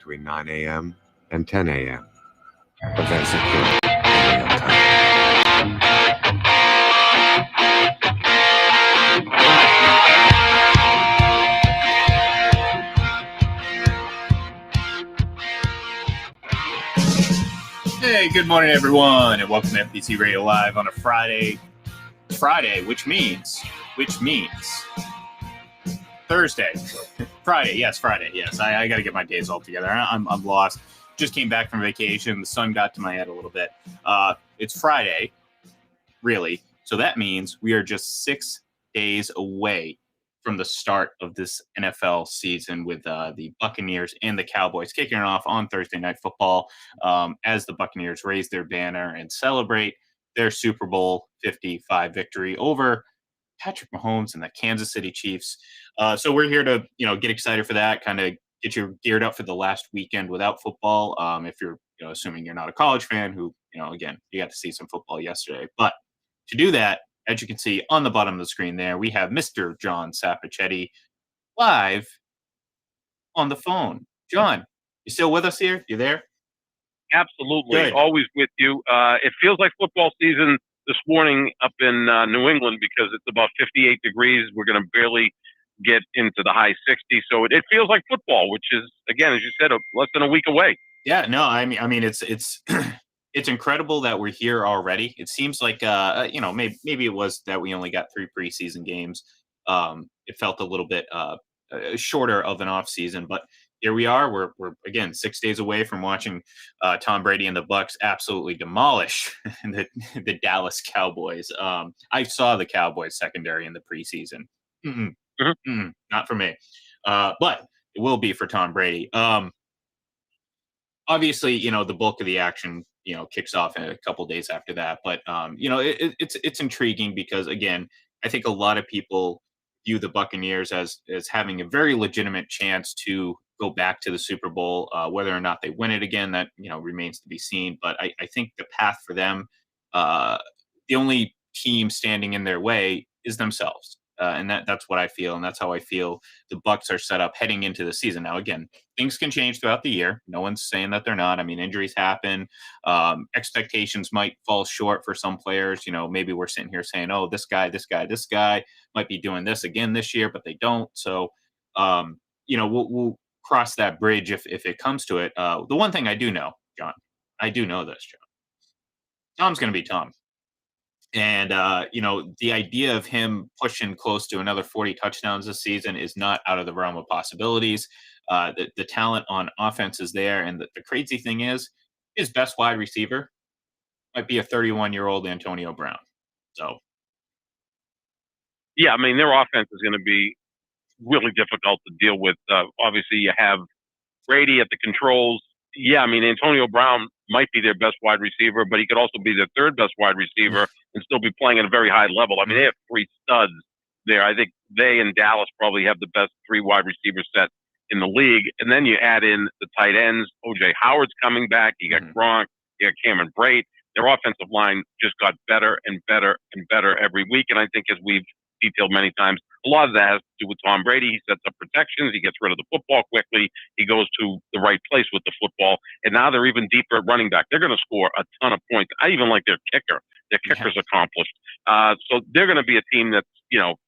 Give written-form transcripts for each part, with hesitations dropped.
between 9 a.m. and 10 a.m. Events occur in real time. Hey, good morning, everyone, and welcome to FPC Radio Live on a Friday. Which means Thursday. Friday, yes. I got to get my days all together. I'm lost. Just came back from vacation. The sun got to my head a little bit. It's Friday, really. So that means we are just 6 days away from the start of this NFL season with the Buccaneers and the Cowboys kicking it off on Thursday Night Football as the Buccaneers raise their banner and celebrate their Super Bowl 55 victory over Patrick Mahomes and the Kansas City Chiefs. So we're here to, get excited for that, kind of get you geared up for the last weekend without football. If you're, assuming you're not a college fan who, again, you got to see some football yesterday. But to do that, as you can see on the bottom of the screen there, we have Mr. John Sapichetti live on the phone. John, you still with us here? You there? Absolutely. Good. Always with you. It feels like football season this morning up in New England because it's about 58 degrees. We're going to barely get into the high 60s. So it feels like football, which is, again, as you said, less than a week away. Yeah, no, I mean, it's it's incredible that we're here already. It seems like, maybe it was that we only got 3 preseason games. It felt a little bit shorter of an off season, but here we are. We're again 6 days away from watching Tom Brady and the Bucs absolutely demolish the Dallas Cowboys. I saw the Cowboys secondary in the preseason. Not for me, but it will be for Tom Brady. Obviously, the bulk of the action, kicks off in a couple days after that. But it's intriguing because, again, I think a lot of people view the Buccaneers as having a very legitimate chance to go back to the Super Bowl. Whether or not they win it again, that remains to be seen. But I think the path for them, the only team standing in their way is themselves. And that's what I feel, and that's how I feel the Bucs are set up heading into the season. Now, again, things can change throughout the year. No one's saying that they're not. I mean, injuries happen. Expectations might fall short for some players. Maybe we're sitting here saying, "Oh, this guy might be doing this again this year," but they don't. So, we'll cross that bridge if it comes to it. The one thing I do know, John, I do know this, John. Tom's going to be Tom. And, the idea of him pushing close to another 40 touchdowns this season is not out of the realm of possibilities. The talent on offense is there. And the crazy thing is, his best wide receiver might be a 31-year-old Antonio Brown. So, yeah, I mean, their offense is going to be really difficult to deal with. Obviously, you have Brady at the controls. Yeah, I mean, Antonio Brown might be their best wide receiver, but he could also be their third best wide receiver and still be playing at a very high level. I mean, they have 3 studs there. I think they and Dallas probably have the best 3 wide receiver set in the league. And then you add in the tight ends. O.J. Howard's coming back. You got Gronk. You got Cameron Brate. Their offensive line just got better and better and better every week. And I think, as we've detailed many times, a lot of that has to do with Tom Brady. He sets up protections. He gets rid of the football quickly. He goes to the right place with the football. And now they're even deeper at running back. They're going to score a ton of points. I even like their kicker. Their kicker's accomplished. So they're going to be a team that's,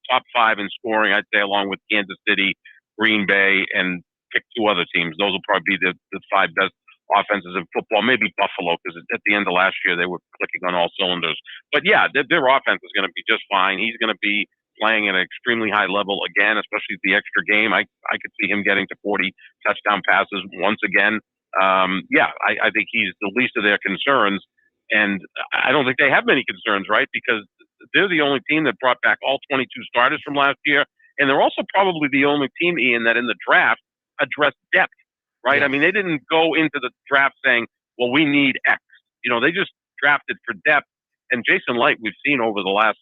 top 5 in scoring, I'd say, along with Kansas City, Green Bay, and pick 2 other teams. Those will probably be the 5 best offenses in football. Maybe Buffalo, because at the end of last year, they were clicking on all cylinders. But yeah, their offense is going to be just fine. He's going to be playing at an extremely high level again, especially the extra game. I could see him getting to 40 touchdown passes once again. I think he's the least of their concerns. And I don't think they have many concerns, right? Because they're the only team that brought back all 22 starters from last year. And they're also probably the only team, Ian, that in the draft addressed depth, right? Yeah. I mean, they didn't go into the draft saying, well, we need X. They just drafted for depth. And Jason Light, we've seen over the last,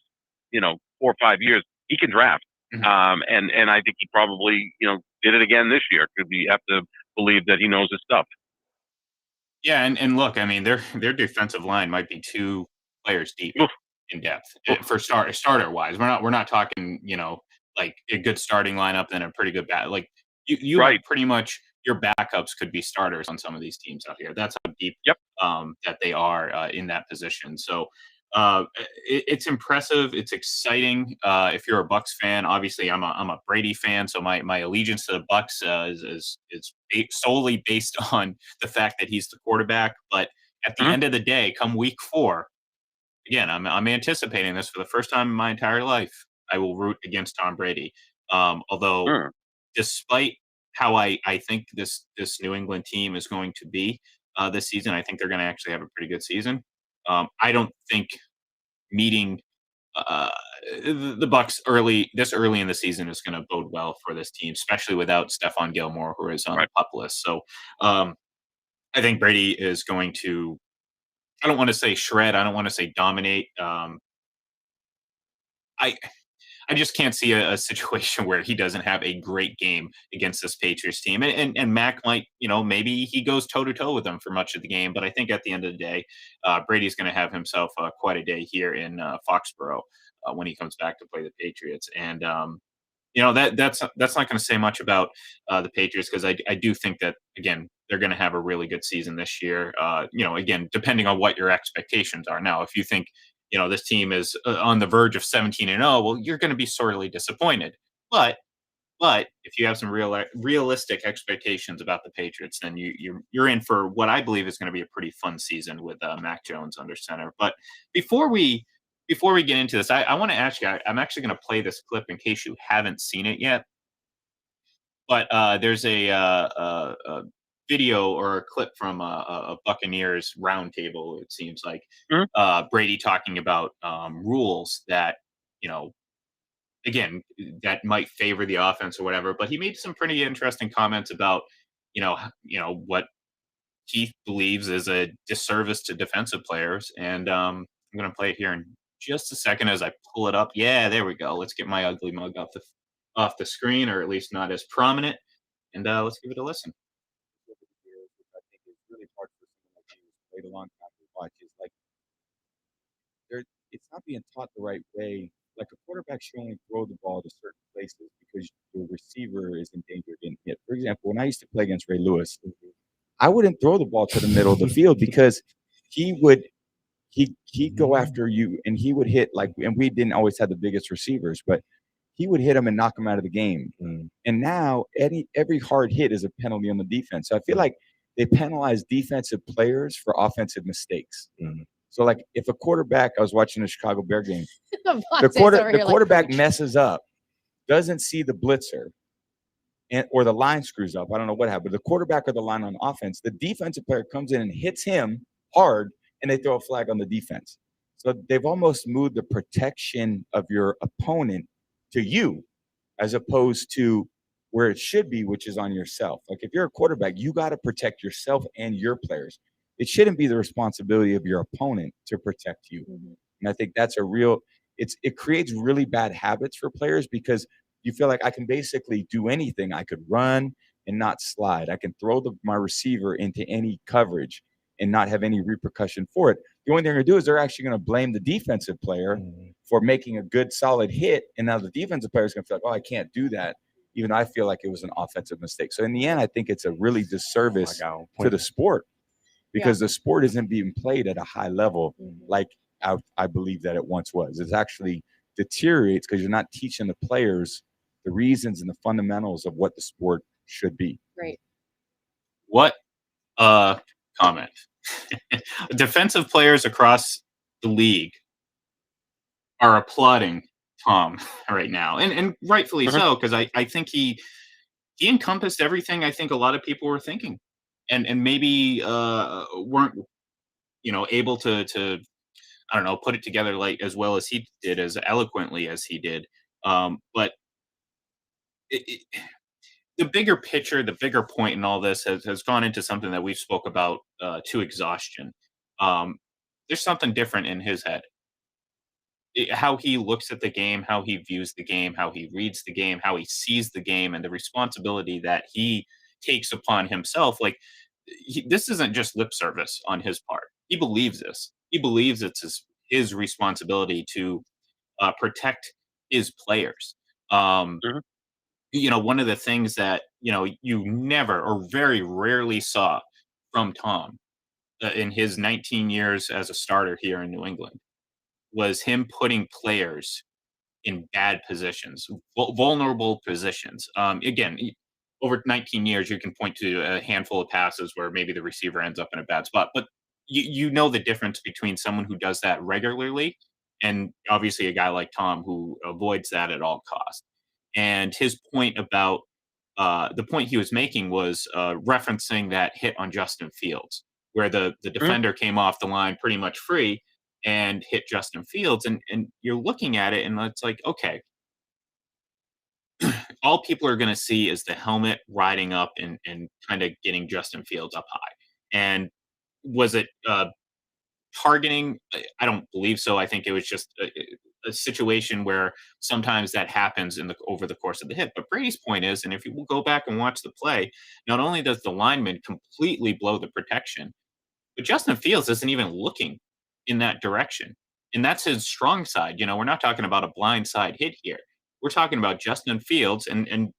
4 or 5 years, he can draft. And I think he probably, did it again this year, because we have to believe that he knows his stuff. Yeah, and look, I mean, their defensive line might be 2 players deep in depth for starter wise. We're not talking, like a good starting lineup and a pretty good bat. Like you right. have pretty much your backups could be starters on some of these teams out here. That's how deep Yep. that they are in that position. So it's impressive. It's exciting. If you're a Bucks fan, obviously I'm a Brady fan, so my allegiance to the Bucks solely based on the fact that he's the quarterback. But at the Mhm. end of the day, come week 4, again, I'm anticipating this for the first time in my entire life. I will root against Tom Brady. Although, Mm. despite how I think this New England team is going to be this season, I think they're going to actually have a pretty good season. I don't think meeting uh, the Bucks early in the season is going to bode well for this team, especially without Stephon Gilmore, who is on Right. the pup list. So I think Brady is going to. I don't want to say shred. I don't want to say dominate. I I just can't see a situation where he doesn't have a great game against this Patriots team. And Mac might, maybe he goes toe to toe with them for much of the game. But I think at the end of the day, Brady's going to have himself quite a day here in Foxborough when he comes back to play the Patriots. And that's not going to say much about the Patriots, because I do think that, again, they're going to have a really good season this year. Again, depending on what your expectations are. Now, if you think this team is on the verge of 17-0, well, you're going to be sorely disappointed. But if you have some realistic expectations about the Patriots, then you're in for what I believe is going to be a pretty fun season with Mac Jones under center. But before we get into this, I want to ask you. I'm actually going to play this clip in case you haven't seen it yet. But there's a video or a clip from a Buccaneers roundtable. It seems like Mhm. Brady talking about rules that again, that might favor the offense or whatever. But he made some pretty interesting comments about what he believes is a disservice to defensive players. And I'm going to play it here in just a second as I pull it up. Yeah, there we go. Let's get my ugly mug off the screen, or at least not as prominent. And let's give it a listen. Which I think is really hard for someone like you who's played a long time to watch is like it's not being taught the right way. Like a quarterback should only throw the ball to certain places because the receiver is in danger of getting hit. For example, when I used to play against Ray Lewis, I wouldn't throw the ball to the middle of the field because he would he'd go after you and he would hit and we didn't always have the biggest receivers, but he would hit him and knock him out of the game. And now every hard hit is a penalty on the defense. So I feel like they penalize defensive players for offensive mistakes. So like if a quarterback, I was watching the Chicago Bear game, the quarterback messes up, doesn't see the blitzer, or the line screws up. I don't know what happened. The quarterback or the line on offense, the defensive player comes in and hits him hard, and they throw a flag on the defense. So they've almost moved the protection of your opponent to you, as opposed to where it should be, which is on yourself. Like if you're a quarterback, you got to protect yourself and your players. It shouldn't be the responsibility of your opponent to protect you. And I think that's it creates really bad habits for players because you feel like I can basically do anything. I could run and not slide. I can throw my receiver into any coverage and not have any repercussion for it. The only thing they're going to do is they're actually going to blame the defensive player for making a good, solid hit. And now the defensive player is going to feel like, oh, I can't do that, even though I feel like it was an offensive mistake. So in the end, I think it's a really disservice to the sport because the sport isn't being played at a high level like I believe that it once was. It actually deteriorates because you're not teaching the players the reasons and the fundamentals of what the sport should be. Right. What comment. Defensive players across the league are applauding Tom right now, and rightfully so, because I think he encompassed everything I think a lot of people were thinking, and maybe weren't able to I don't know, put it together like as well as he did, as eloquently as he did. But the bigger picture, the bigger point in all this has gone into something that we've spoke about to exhaustion. There's something different in his head. How he looks at the game, how he views the game, how he reads the game, how he sees the game, and the responsibility that he takes upon himself. Like, this isn't just lip service on his part. He believes this. He believes it's his responsibility to protect his players. one of the things that, you never or very rarely saw from Tom in his 19 years as a starter here in New England was him putting players in bad positions, vulnerable positions. Again, over 19 years, you can point to a handful of passes where maybe the receiver ends up in a bad spot, but you know the difference between someone who does that regularly and obviously a guy like Tom who avoids that at all costs. And his point about the point he was making was referencing that hit on Justin Fields, where the Mhm. defender came off the line pretty much free and hit Justin Fields. And you're looking at it and it's like, okay, all people are going to see is the helmet riding up and kind of getting Justin Fields up high. And was it targeting? I don't believe so. I think it was just a situation where sometimes that happens over the course of the hit. But Brady's point is, and if you will go back and watch the play, not only does the lineman completely blow the protection, but Justin Fields isn't even looking in that direction. And that's his strong side. We're not talking about a blind side hit here. We're talking about Justin Fields, and it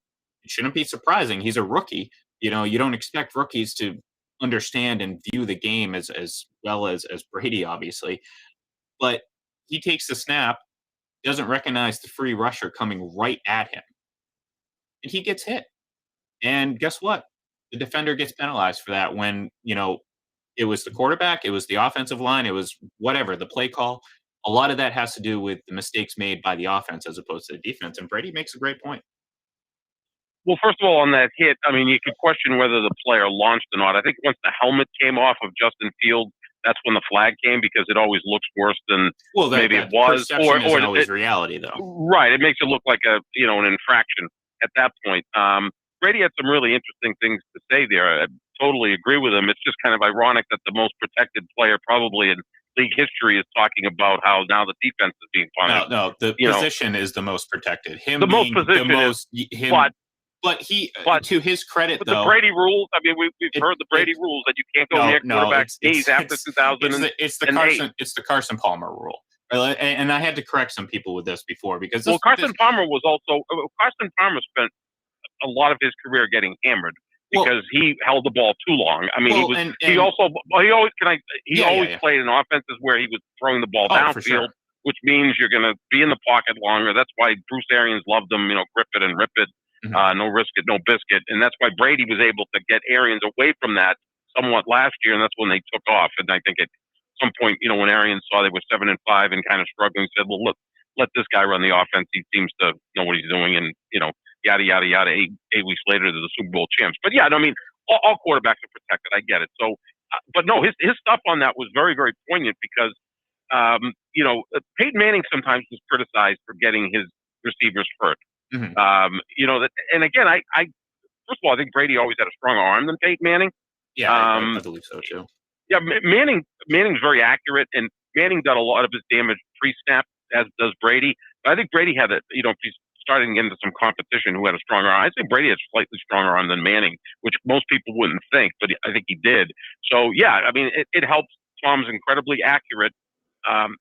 shouldn't be surprising. He's a rookie. You don't expect rookies to understand and view the game as well as Brady, obviously. But he takes the snap, doesn't recognize the free rusher coming right at him, and he gets hit. And guess what? The defender gets penalized for that when, it was the quarterback, it was the offensive line, it was whatever, the play call. A lot of that has to do with the mistakes made by the offense as opposed to the defense. And Brady makes a great point. Well, first of all, on that hit, I mean, you could question whether the player launched or not. I think once the helmet came off of Justin Fields, that's when the flag came because it always looks worse than Well, maybe it was. Perception isn't always reality, though. Right. It makes it look like an infraction at that point. Brady had some really interesting things to say there. I totally agree with him. It's just kind of ironic that the most protected player probably in league history is talking about how now the defense is being punished. No, the position is the most protected. The most position is, but to his credit, but though, the Brady rules. I mean, we've heard the Brady rules that you can't go near quarterback days after 2000. It's the Carson Palmer rule. And I had to correct some people with this before because Carson Palmer spent a lot of his career getting hammered because he held the ball too long. I mean, he always played in offenses where he was throwing the ball downfield, which means you're going to be in the pocket longer. That's why Bruce Arians loved him, grip it and rip it. No risk it, no biscuit. And that's why Brady was able to get Arians away from that somewhat last year, and that's when they took off. And I think at some point, when Arians saw they were 7-5 and kind of struggling, said, well, look, let this guy run the offense. He seems to know what he's doing. And, yada, yada, yada. 8 weeks later, they're the Super Bowl champs. But yeah, I mean, all quarterbacks are protected. I get it. So, but no, his stuff on that was very, very poignant because, Peyton Manning sometimes is criticized for getting his receivers hurt. Mm-hmm. And again, I first of all, I think Brady always had a stronger arm than Peyton Manning. Yeah, I believe so too. Yeah, Manning's very accurate, and Manning did a lot of his damage pre-snap, as does Brady. But I think Brady had if he's starting to get into some competition, who had a stronger arm. I think Brady had a slightly stronger arm than Manning, which most people wouldn't think, but I think he did. So yeah, I mean, it helps. Tom's incredibly accurate.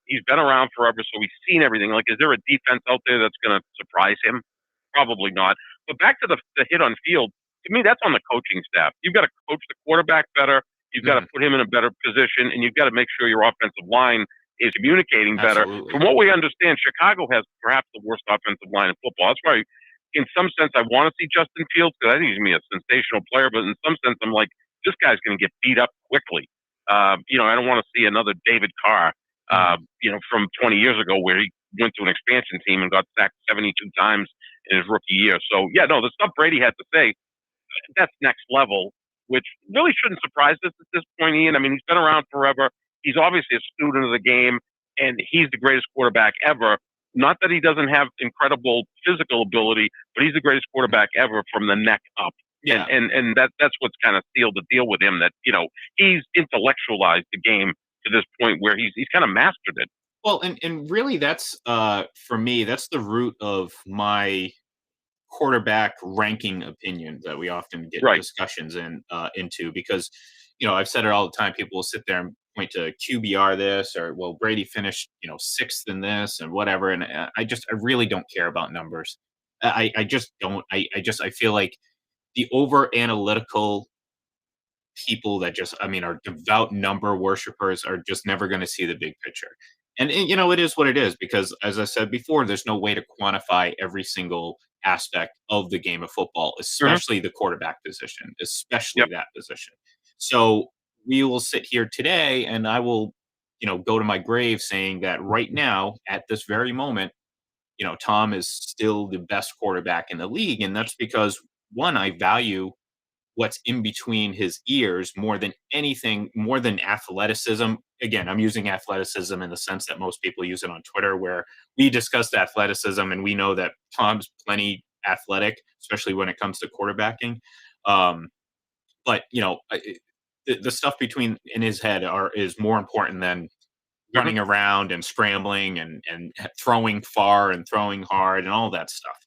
He's been around forever, so he's seen everything. Like, is there a defense out there that's going to surprise him? Probably not. But back to the hit on field, to me, that's on the coaching staff. You've got to coach the quarterback better. You've got to put him in a better position, and you've got to make sure your offensive line is communicating better. Absolutely. From what we understand, Chicago has perhaps the worst offensive line in football. That's why, in some sense, I want to see Justin Fields because I think he's going to be a sensational player. But in some sense, I'm like, this guy's going to get beat up quickly. I don't want to see another David Carr, from 20 years ago where he went to an expansion team and got sacked 72 times in his rookie year. So, yeah, no, the stuff Brady had to say, that's next level, which really shouldn't surprise us at this point, Ian. I mean, he's been around forever. He's obviously a student of the game, and he's the greatest quarterback ever. Not that he doesn't have incredible physical ability, but he's the greatest quarterback ever from the neck up. Yeah. And that's what's kind of sealed the deal with him, that, he's intellectualized the game to this point where he's kind of mastered it. Well, and really that's for me, that's the root of my quarterback ranking opinion that we often get discussions into because, I've said it all the time. People will sit there and point to QBR this or, well, Brady finished, sixth in this and whatever. And I really don't care about numbers. I just don't. I feel like the over analytical people that just, I mean, are devout number worshipers are just never going to see the big picture. And you know, it is what it is because, as I said before, there's no way to quantify every single aspect of the game of football, Mhm. especially the quarterback position, especially Yep. that position. So we will sit here today, and I will, go to my grave saying that right now, at this very moment, Tom is still the best quarterback in the league, and that's because one, I value what's in between his ears more than anything, more than athleticism. Again, I'm using athleticism in the sense that most people use it on Twitter, where we discuss athleticism and we know that Tom's plenty athletic, especially when it comes to quarterbacking. Um, but the stuff between in his head is more important than Mhm. running around and scrambling and throwing far and throwing hard and all that stuff.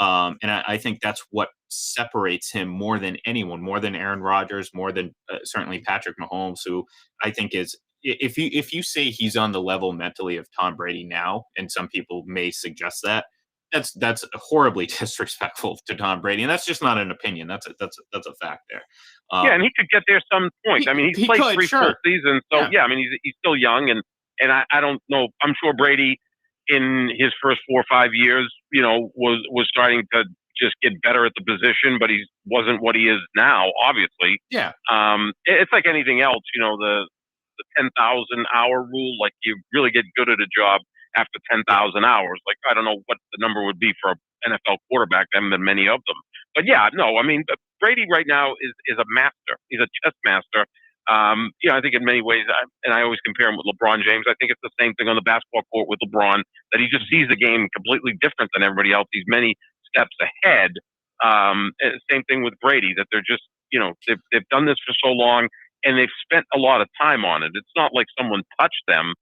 And I think that's what separates him more than anyone, more than Aaron Rodgers, more than certainly Patrick Mahomes, who I think is if you say he's on the level mentally of Tom Brady now, and some people may suggest that. That's horribly disrespectful to Tom Brady, and that's just not an opinion. That's a fact there. Yeah, Um, and he could get there some point. I mean, he's he played could, 3 full sure, seasons, so yeah, yeah. I mean, he's still young, and I don't know. I'm sure Brady, in his first 4 or 5 years, was starting to just get better at the position, but he wasn't what he is now. Obviously, yeah. it's like anything else. The 10,000 hour rule. Like you really get good at a job after 10,000 hours. Like I don't know what the number would be for an NFL quarterback. There haven't been many of them. But yeah, no, I mean Brady right now is a master. He's a chess master. I think in many ways, and I always compare him with LeBron James. I think it's the same thing on the basketball court with LeBron, that he just sees the game completely different than everybody else. He's many steps ahead. Same thing with Brady, that they're just, they've done this for so long and they've spent a lot of time on it. It's not like someone touched them.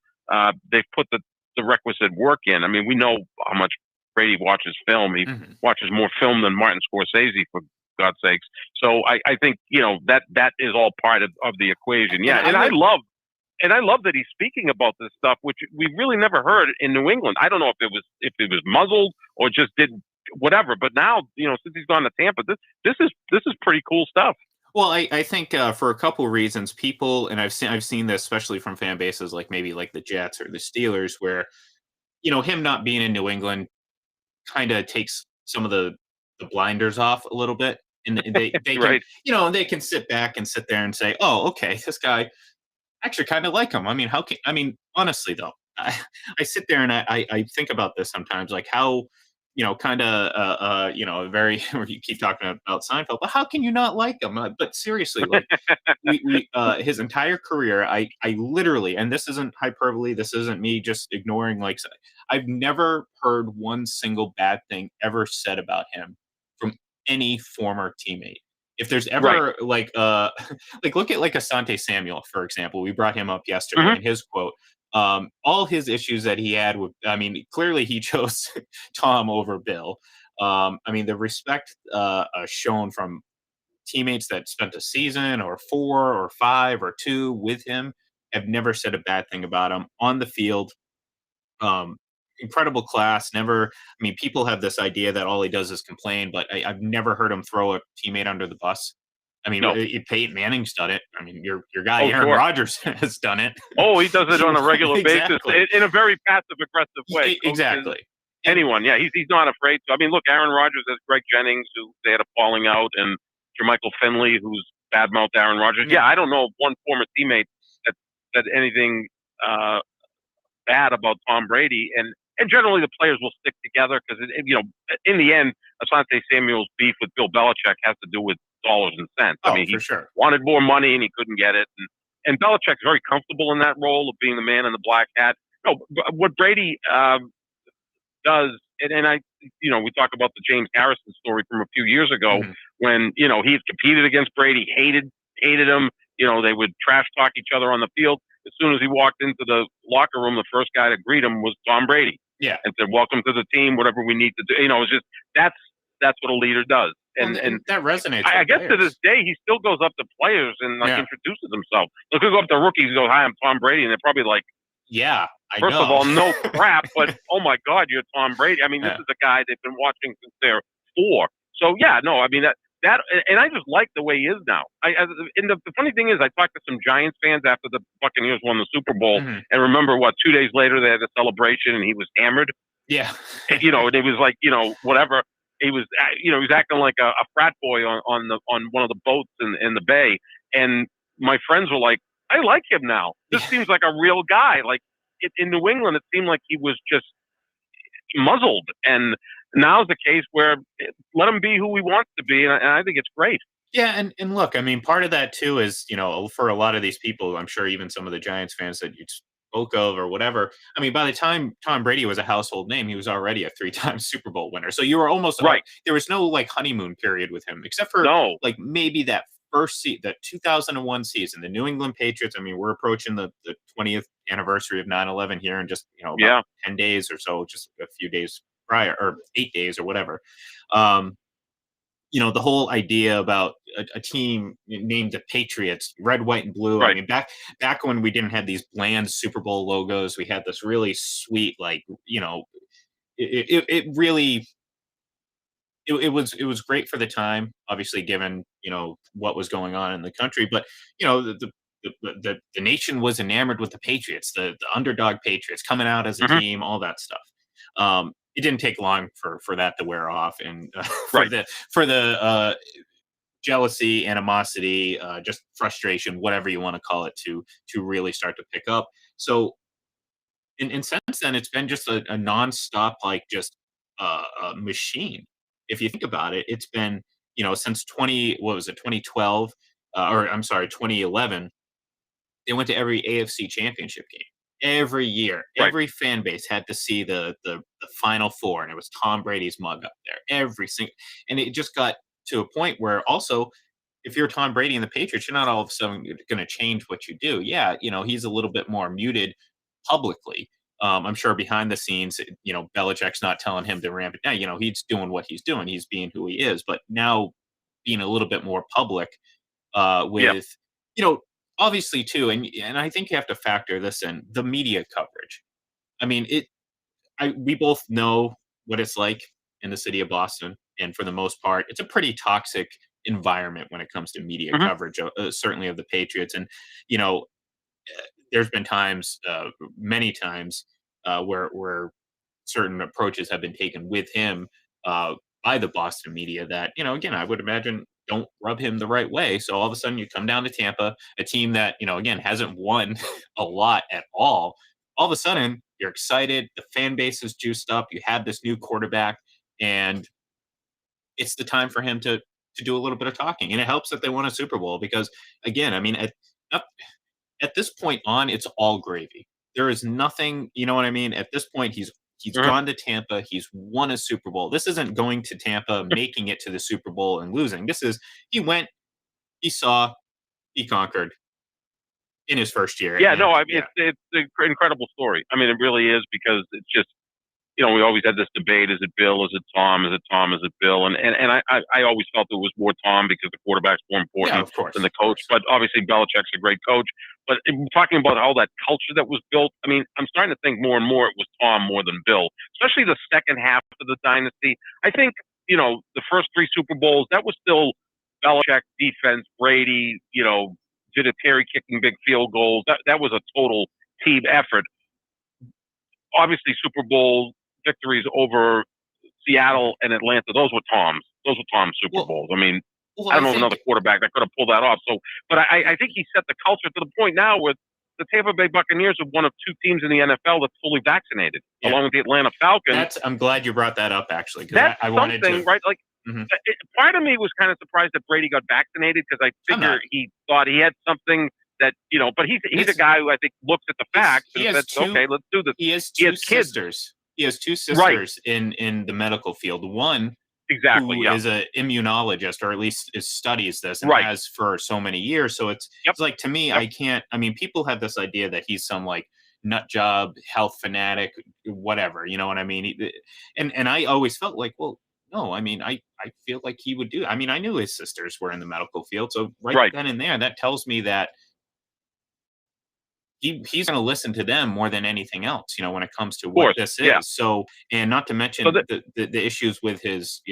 They've put the requisite work in. I mean, we know how much Brady watches film. He Mhm. watches more film than Martin Scorsese, for God's sakes. So I think that is all part of the equation. Yeah, and I love that he's speaking about this stuff, which we really never heard in New England. I don't know if it was muzzled or just didn't whatever. But now, since he's gone to Tampa, this is pretty cool stuff. Well, I think for a couple reasons, people, and I've seen this especially from fan bases like maybe like the Jets or the Steelers, where him not being in New England kind of takes some of the blinders off a little bit, and they can Right. they can sit back and sit there and say, oh, okay, this guy actually kind of like him. I mean, honestly though, I sit there and I think about this sometimes, like how, kind of, very, where you keep talking about Seinfeld, but how can you not like him? But seriously, like his entire career, I literally, and this isn't hyperbole, this isn't me just ignoring, like, I've never heard one single bad thing ever said about him from any former teammate. If there's Right. ever like like look at like Asante Samuel, for example. We brought him up yesterday, Mhm. and his quote, all his issues that he had with, I mean, clearly he chose Tom over Bill. I mean, the respect shown from teammates that spent a season or 4 or 5 or 2 with him have never said a bad thing about him on the field. Um, Incredible class. Never. I mean, people have this idea that all he does is complain, but I've never heard him throw a teammate under the bus. I mean, No. Peyton Manning's done it. I mean, your guy Oh, Aaron sure. Rodgers has done it. Oh, he does it on a regular basis Exactly. in a very passive aggressive way. Exactly. Anyone, yeah, he's not afraid to. I mean, look, Aaron Rodgers has Greg Jennings, who they had a falling out, and Jermichael Finley, who's badmouthed Aaron Rodgers. Yeah, I don't know of one former teammate that said anything bad about Tom Brady, and generally the players will stick together because in the end, Asante Samuel's beef with Bill Belichick has to do with dollars and cents. I Oh, mean, he for sure. wanted more money and he couldn't get it, and Belichick's very comfortable in that role of being the man in the black hat. No, what Brady does, and I, we talk about the James Harrison story from a few years ago Mhm. when he had competed against Brady, hated him. They would trash talk each other on the field. As soon as he walked into the locker room, the first guy to greet him was Tom Brady. Yeah. And said, "Welcome to the team. Whatever we need to do." It's just that's what a leader does. And that resonates. I with guess to players. this day, he still goes up to players and Yeah. introduces himself. He'll go up to rookies and go, "Hi, I'm Tom Brady," and they're probably like, Yeah. I First of know. all, no crap, but oh my God, you're Tom Brady. I mean, this Yeah. is a guy they've been watching since they're 4. So yeah, no, I mean that, and I just like the way he is now. And the funny thing is, I talked to some Giants fans after the Buccaneers won the Super Bowl, Mhm. and remember 2 days later they had the celebration, and he was hammered. Yeah. And it was like, whatever. He was, he was acting like a frat boy on one of the boats in the bay. And my friends were like, I like him now. This seems like a real guy. Like in New England, it seemed like he was just muzzled. And now's the case where let him be who he wants to be. And I think it's great. Yeah, and look, I mean, part of that too is, for a lot of these people, I'm sure even some of the Giants fans that you spoke of or whatever. I mean, by the time Tom Brady was a household name, he was already a 3-time Super Bowl winner. So you were almost Right. There was no like honeymoon period with him, except for No. like maybe that first that 2001 season, the New England Patriots. I mean, we're approaching the 20th anniversary of 9/11 here in just about 10 days or so, just a few days prior, or 8 days or whatever. The whole idea about a team named the Patriots, red, white, and blue. Right. I mean, back when we didn't have these bland Super Bowl logos, we had this really sweet, like, it really it was great for the time, obviously, given what was going on in the country. But the nation was enamored with the Patriots, the underdog Patriots coming out as a Mhm. team, all that stuff. It didn't take long for that to wear off, and Right. for the jealousy, animosity, just frustration, whatever you want to call it, to really start to pick up. So in since then, it's been just a nonstop, like, just a machine. If you think about it, it's been since 2012, or I'm sorry, 2011. They went to every AFC Championship game every year. Right. Every fan base had to see the Final Four, and it was Tom Brady's mug up there every single. And it just got to a point where also, if you're Tom Brady and the Patriots, you're not all of a sudden going to change what you do. Yeah, he's a little bit more muted publicly. I'm sure behind the scenes, Belichick's not telling him to ramp it down. He's doing what he's doing. He's being who he is. But now, being a little bit more public, with you know obviously too, and I think you have to factor this in, the media coverage. I mean, we both know what it's like in the city of Boston, and for the most part, it's a pretty toxic environment when it comes to media Mhm. coverage, certainly of the Patriots. And you know, there's been times, many times, where certain approaches have been taken with him, uh, by the Boston media that, again, I would imagine don't rub him the right way. So all of a sudden you come down to Tampa, a team that, again, hasn't won a lot at all. All of a sudden you're excited. The fan base is juiced up. You have this new quarterback, and it's the time for him to do a little bit of talking. And it helps that they won a Super Bowl because, again, I mean, at this point on, it's all gravy. There is nothing, you know what I mean? At this point, he's Mhm. gone to Tampa. He's won a Super Bowl. This isn't going to Tampa, making it to the Super Bowl and losing. This is, he went, he saw, he conquered in his first year. Yeah, And no, I mean, it's an incredible story. I mean, it really is, because it's just, we always had this debate: is it Bill? Is it Tom? Is it Tom? Is it Bill? And I always felt it was more Tom, because the quarterback's more important yeah, of course, than the coach. But obviously, Belichick's a great coach. But talking about all that culture that was built, I mean, I'm starting to think more and more it was Tom more than Bill, especially the second half of the dynasty. I think, the first 3 Super Bowls, that was still Belichick defense, Brady, Vinatieri kicking big field goals. That was a total team effort. Obviously, Super Bowl victories over Seattle and Atlanta, those were Tom's. Those were Tom's Super Bowls. I mean, I don't know of another quarterback that could have pulled that off. So, but I think he set the culture to the point now where the Tampa Bay Buccaneers are one of 2 teams in the NFL that's fully vaccinated, along with the Atlanta Falcons. I'm glad you brought that up, actually, because That's I wanted something, to. right? Like, Mhm. part of me was kind of surprised that Brady got vaccinated, because I figure he thought he had something that, but he's a guy who I think looks at the facts and says, okay, let's do this. He has He two has kids. sisters. He has 2 sisters in the medical field. One Exactly, who yeah. is an immunologist, or at least studies this, and Right. has for so many years. So it's like, to me, I can't. I mean, people have this idea that he's some like nut job, health fanatic, whatever. You know what I mean? And I always felt like, well, no. I mean, I feel like he would do. I mean, I knew his sisters were in the medical field, so right then and there, that tells me that he's going to listen to them more than anything else, when it comes to Of course, what this is. yeah. So, and not to mention So the issues with his,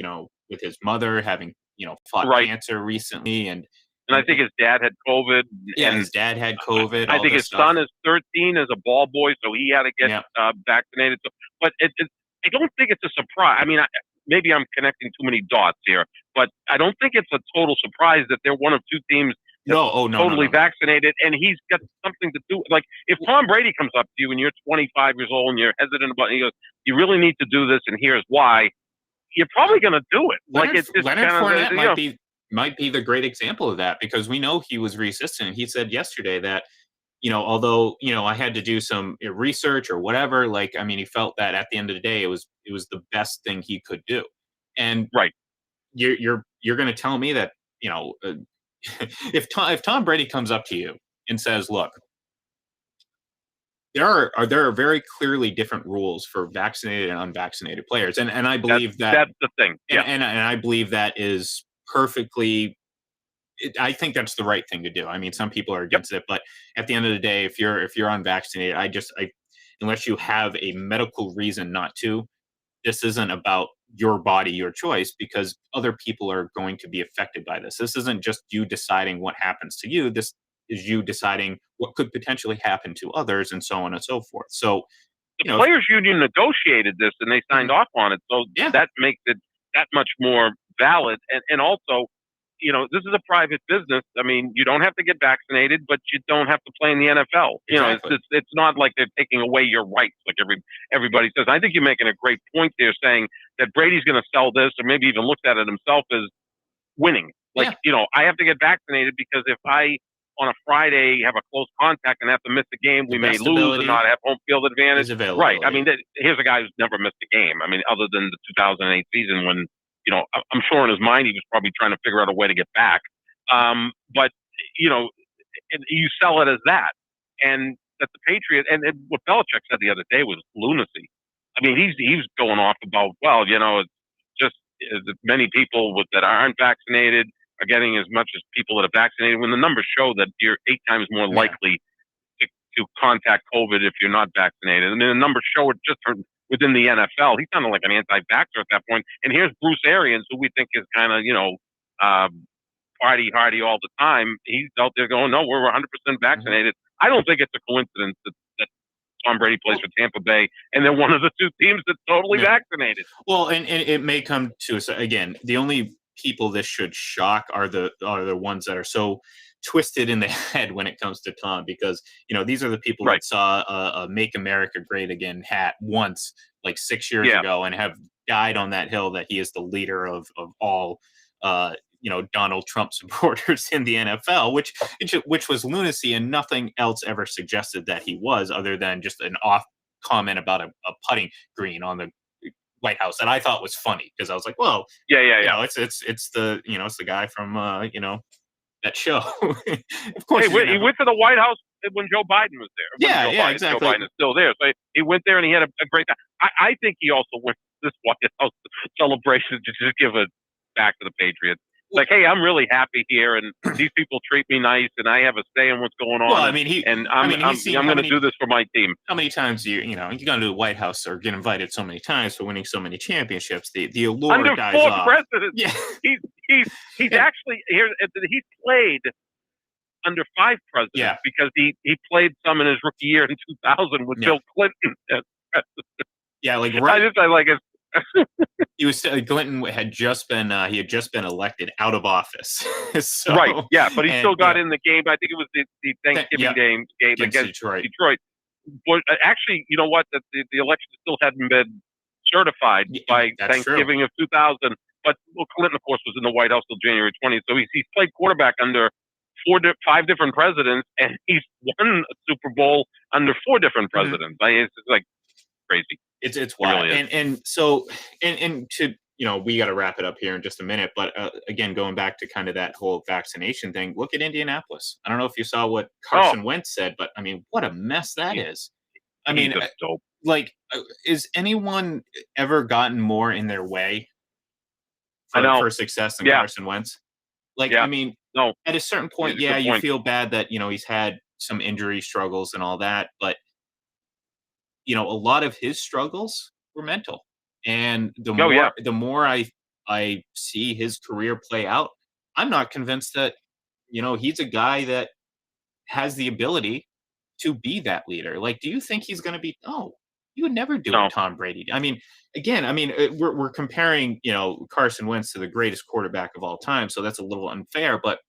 with his mother having, fought Right. cancer recently, and I think his dad had COVID. yeah, and his dad had COVID. I all think this his stuff. son is 13 as a ball boy, so he had to get Yeah. vaccinated. So, but I don't think it's a surprise. I mean, maybe I'm connecting too many dots here, but I don't think it's a total surprise that they're one of two teams totally vaccinated, and he's got something to do. Like, if Tom Brady comes up to you and you're 25 years old and you're hesitant about it, he goes, "You really need to do this, and here's why," you're probably going to do it. Leonard Fournette might be the great example of that, because we know he was resistant. He said yesterday that, although, I had to do some research or whatever, like, I mean, he felt that at the end of the day, it was the best thing he could do. And right, you're going to tell me that, if Tom Brady comes up to you and says, "Look, there are very clearly different rules for vaccinated and unvaccinated players," and I believe that's the thing. Yeah. And I believe that is perfectly. I think that's the right thing to do. I mean, some people are against it, but at the end of the day, if you're unvaccinated, unless you have a medical reason not to, this isn't about your body, your choice, because other people are going to be affected by this. This isn't just you deciding what happens to you. This is you deciding what could potentially happen to others, and so on and so forth. So, the players' union negotiated this and they signed off on it. So that makes it that much more valid. And also, this is a private business. I mean, you don't have to get vaccinated, but you don't have to play in the NFL. Exactly. It's not like they're taking away your rights, like everybody says. I think you're making a great point there, saying that Brady's going to sell this, or maybe even looks at it himself as winning. Like, I have to get vaccinated because if I, on a Friday, have a close contact and have to miss the game, we may lose and not have home field advantage. Right. I mean, here's a guy who's never missed a game. I mean, other than the 2008 season when, I'm sure in his mind he was probably trying to figure out a way to get back. But, you sell it as that. And that the Patriots, and what Belichick said the other day was lunacy. I mean, he's going off about, well, it's just as many people that aren't vaccinated are getting as much as people that are vaccinated, when the numbers show that you're 8 times more likely to contact COVID if you're not vaccinated. I mean, the numbers show it just within the NFL. He sounded like an anti-vaxxer at that point. And here's Bruce Arians, who we think is kind of, party hardy all the time. He's out there going, no, we're 100% vaccinated. Mm-hmm. I don't think it's a coincidence that Tom Brady plays for Tampa Bay, and they're one of the two teams that's totally vaccinated. Well, and it may come to, again, the only people this should shock are the ones that are so twisted in the head when it comes to Tom, because these are the people that saw a "Make America Great Again" hat once, like 6 years ago, and have died on that hill that he is the leader of all Donald Trump supporters in the NFL, which was lunacy, and nothing else ever suggested that he was, other than just an off comment about a putting green on the White House that I thought was funny, because I was like, well, it's the it's the guy from that show. Of course, he went to the White House when Joe Biden was there. Exactly. Joe Biden is still there, so he went there and he had a great time. I think he also went to this White House celebration to just give it back to the Patriots. Like, hey, I'm really happy here, and these people treat me nice, and I have a say in what's going on. Well, I mean, I'm going to do this for my team. How many times you go to the White House or get invited so many times for winning so many championships? The allure under dies 4 off. presidents. Yeah, he's actually here. He played under 5 presidents because he played some in his rookie year in 2000 with Bill Clinton as president. Yeah, like I like it. He was Clinton had just been elected out of office. So, right, yeah, but he still got in the game. I think it was the Thanksgiving game against Detroit. But actually, you know what? The election still hadn't been certified by Thanksgiving of 2000. But Clinton, of course, was in the White House till January 20th. So he's played quarterback under 5 different presidents, and he's won a Super Bowl under 4 different presidents. It's like crazy. It's wild. It really and so to we got to wrap it up here in just a minute, but again, going back to kind of that whole vaccination thing, look at Indianapolis. I don't know if you saw what Carson Wentz said, but I mean, what a mess that is. I mean, like, is anyone ever gotten more in their way for success than Carson Wentz? Like, I mean, No. At a certain point, Yeah, good you point. feel bad that, he's had some injury struggles and all that, but a lot of his struggles were mental. And Oh, yeah. the more I see his career play out, I'm not convinced that, he's a guy that has the ability to be that leader. Like, do you think he's going to be? No, you would never do No. what Tom Brady. I mean, again, we're comparing, Carson Wentz to the greatest quarterback of all time, so that's a little unfair. But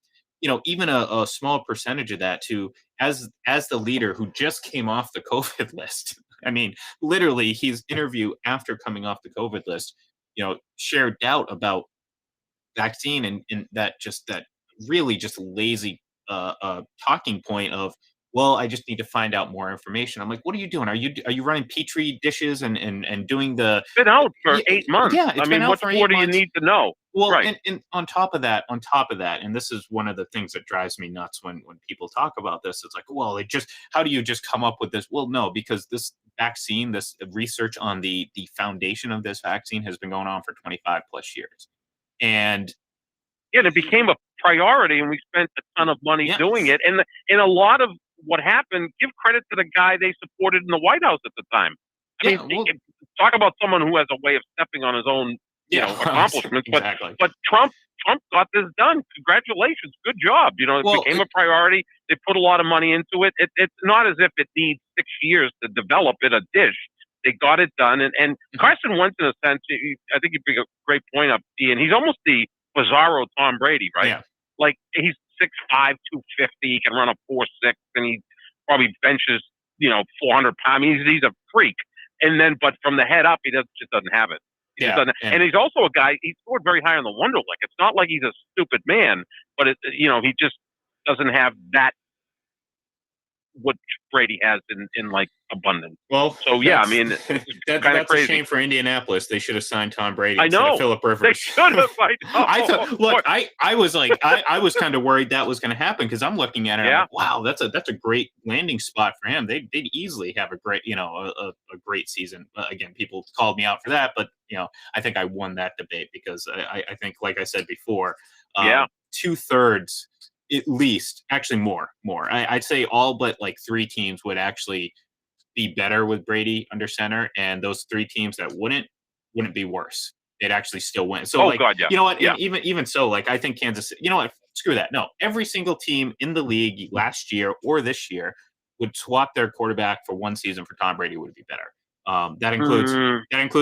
even a small percentage of that to as the leader who just came off the COVID list. I mean, literally, his interview after coming off the COVID list, shared doubt about vaccine and that really just lazy talking point of, well, I just need to find out more information. I'm like, what are you doing? Are you running petri dishes and doing the It's been out for Yeah, 8 months. yeah, it's I been mean, out what for more 8 do you months. need to know? Well, Right. and on top of that, and this is one of the things that drives me nuts when people talk about this. It's like, well, how do you just come up with this? Well, no, because this vaccine, this research on the foundation of this vaccine has been going on for 25 plus years. And Yeah, and it became a priority, and we spent a ton of money Yes. doing it. And a lot of what happened, give credit to the guy they supported in the White House at the time. I Yeah, mean, well- talk about someone who has a way of stepping on his own, accomplishments. exactly. But Trump got this done. Congratulations, good job. It Well, became a priority. They put a lot of money into it. It's not as if it needs 6 years to develop in a dish. They got it done, and Carson Wentz, in a sense, I think you bring a great point up, Ian. He's almost the bizarro Tom Brady, right? Yeah. Like, he's 6'5", 250. He can run a 4.6, and he probably benches 400 pounds. I mean, he's a freak. And then, but from the head up, he just doesn't have it. He just doesn't. And he's also a guy. He scored very high on the Wonderlic. It's not like he's a stupid man, but he just doesn't have that what Brady has in like abundance. Well, so yeah, I mean, that's crazy. a shame for Indianapolis. They should have signed Tom Brady I instead know. of Philip Rivers. They should have. I thought. Look, I was like, I was kind of worried that was going to happen because I'm looking at it. Yeah. I'm like, wow, that's a great landing spot for him. They'd easily have a great, a great season. Again, people called me out for that, but I think I won that debate because I think, like I said before, 2/3. At least, actually more. I'd say all but like 3 teams would actually be better with Brady under center, and those 3 teams that wouldn't be worse. They'd actually still win. So, God, yeah. You know what? Yeah. Even so, like I think Kansas. You know what? Screw that. No, every single team in the league last year or this year would swap their quarterback for one season for Tom Brady would be better. That includes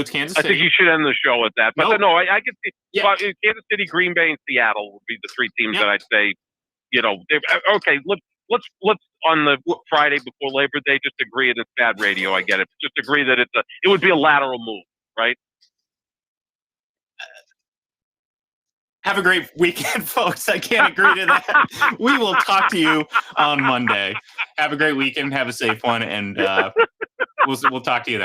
Kansas City. I think you should end the show with that. But no, I could see. Yeah. Well, Kansas City, Green Bay, and Seattle would be the 3 teams that I'd say. Okay, let's on the Friday before Labor Day just agree that it's bad radio. I get it. Just agree that it would be a lateral move, right? Have a great weekend, folks. I can't agree to that. We will talk to you on Monday. Have a great weekend. Have a safe one, and we'll talk to you then.